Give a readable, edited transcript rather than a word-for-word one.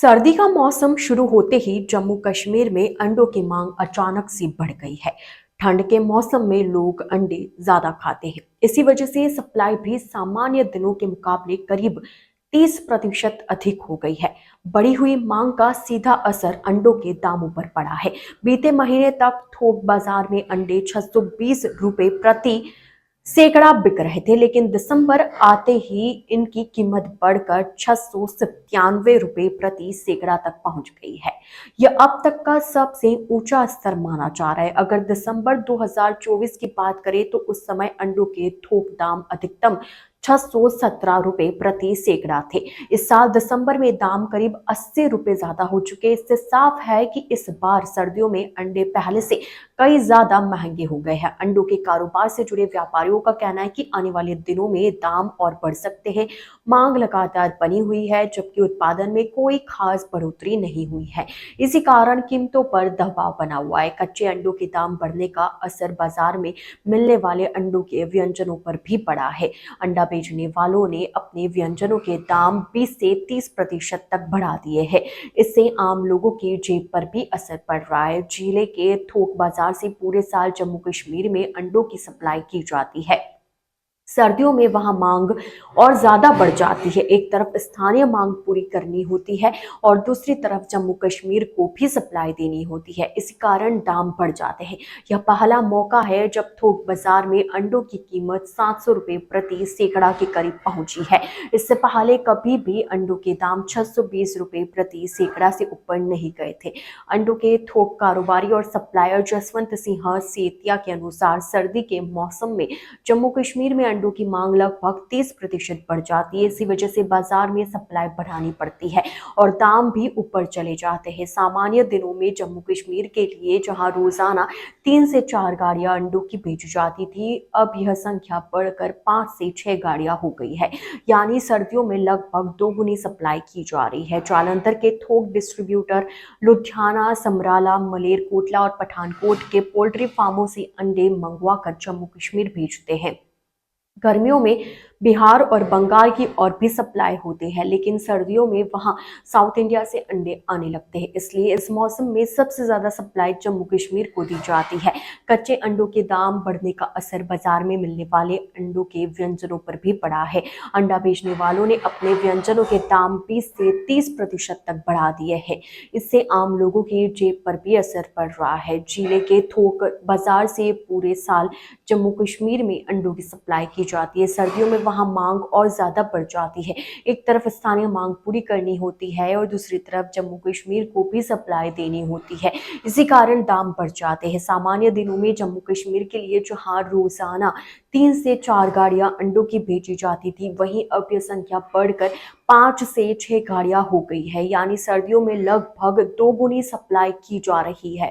सर्दी का मौसम शुरू होते ही जम्मू कश्मीर में अंडों की मांग अचानक से बढ़ गई है। ठंड के मौसम में लोग अंडे ज्यादा खाते हैं। इसी वजह से सप्लाई भी सामान्य दिनों के मुकाबले करीब 30% अधिक हो गई है। बढ़ी हुई मांग का सीधा असर अंडों के दामों पर पड़ा है। बीते महीने तक थोक बाजार में अंडे 620 रुपए प्रति सैकड़ा बिक रहे थे, लेकिन दिसंबर आते ही इनकी कीमत बढ़कर 697 रुपए प्रति सैकड़ा तक पहुंच गई है। यह अब तक का सबसे ऊंचा स्तर माना जा रहा है। अगर दिसंबर 2024 की बात करें तो उस समय अंडों के थोक दाम अधिकतम 617 रुपए प्रति सैकड़ा थे। इस साल दिसंबर में दाम करीब 80 रुपए ज्यादा हो चुके। इससे साफ है कि इस बार सर्दियों में अंडे पहले से कई ज्यादा महंगे हो गए हैं। अंडों के कारोबार से जुड़े व्यापारियों का कहना है कि आने वाले दिनों में दाम और बढ़ सकते हैं। मांग लगातार बनी हुई है, जबकि उत्पादन में कोई खास बढ़ोतरी नहीं हुई है। इसी कारण कीमतों पर दबाव बना हुआ है। कच्चे अंडों के दाम बढ़ने का असर बाजार में मिलने वाले अंडों के व्यंजनों पर भी पड़ा है। अंडा बेचने वालों ने अपने व्यंजनों के दाम 20 से 30% तक बढ़ा दिए हैं। इससे आम लोगों की जेब पर भी असर पड़ रहा है। जिले के थोक बाजार से पूरे साल जम्मू कश्मीर में अंडों की सप्लाई की जाती है। सर्दियों में वहां मांग और ज्यादा बढ़ जाती है। एक तरफ स्थानीय मांग पूरी करनी होती है और दूसरी तरफ जम्मू कश्मीर को भी सप्लाई देनी होती है। इस कारण दाम बढ़ जाते हैं। यह पहला मौका है जब थोक बाजार में अंडों की कीमत 700 रुपए प्रति सैकड़ा के करीब पहुंची है। इससे पहले कभी भी अंडों के दाम 620 रुपए प्रति सैकड़ा से ऊपर नहीं गए थे। अंडों के थोक कारोबारी और सप्लायर जसवंत सिंह सेतिया के अनुसार सर्दी के मौसम में जम्मू कश्मीर में अंडों की मांग लगभग 30% बढ़ जाती है। इसी वजह से बाजार में सप्लाई बढ़ानी पड़ती है और दाम भी ऊपर चले जाते हैं। सामान्य दिनों में जम्मू कश्मीर के लिए जहां रोजाना 3 से 4 गाड़ियां अंडों की भेजी जाती थी, अब यह संख्या बढ़कर 5 से 6 गाड़ियां हो गई है। यानी सर्दियों में लगभग दोगुनी सप्लाई की जा रही है। जालंधर के थोक डिस्ट्रीब्यूटर लुधियाना, समराला, मलेरकोटला और पठानकोट के पोल्ट्री फार्मों से अंडे मंगवा कर जम्मू कश्मीर भेजते हैं। गर्मियों में बिहार और बंगाल की और भी सप्लाई होती है, लेकिन सर्दियों में वहां साउथ इंडिया से अंडे आने लगते हैं। इसलिए इस मौसम में सबसे ज्यादा सप्लाई जम्मू कश्मीर को दी जाती है। कच्चे अंडों के दाम बढ़ने का असर बाजार में मिलने वाले अंडों के व्यंजनों पर भी पड़ा है। अंडा बेचने वालों ने अपने व्यंजनों के दाम 20 से 30% तक बढ़ा दिए हैं। इससे आम लोगों की जेब पर भी असर पड़ रहा है। जिले के थोक बाजार से पूरे साल जम्मू कश्मीर में अंडों की सप्लाई की जाती है। सर्दियों में वहां मांग और ज्यादा बढ़ जाती है। एक तरफ स्थानीय मांग पूरी करनी होती है और दूसरी तरफ जम्मू कश्मीर को भी सप्लाई देनी होती है। इसी कारण दाम बढ़ जाते हैं। सामान्य दिनों में जम्मू कश्मीर के लिए जहां रोजाना 3 से 4 गाड़ियां अंडों की भेजी जाती थी, वहीं अब यह संख्या बढ़कर 5 से 6 गाड़ियां हो गई है। यानी सर्दियों में लगभग दोगुनी सप्लाई की जा रही है।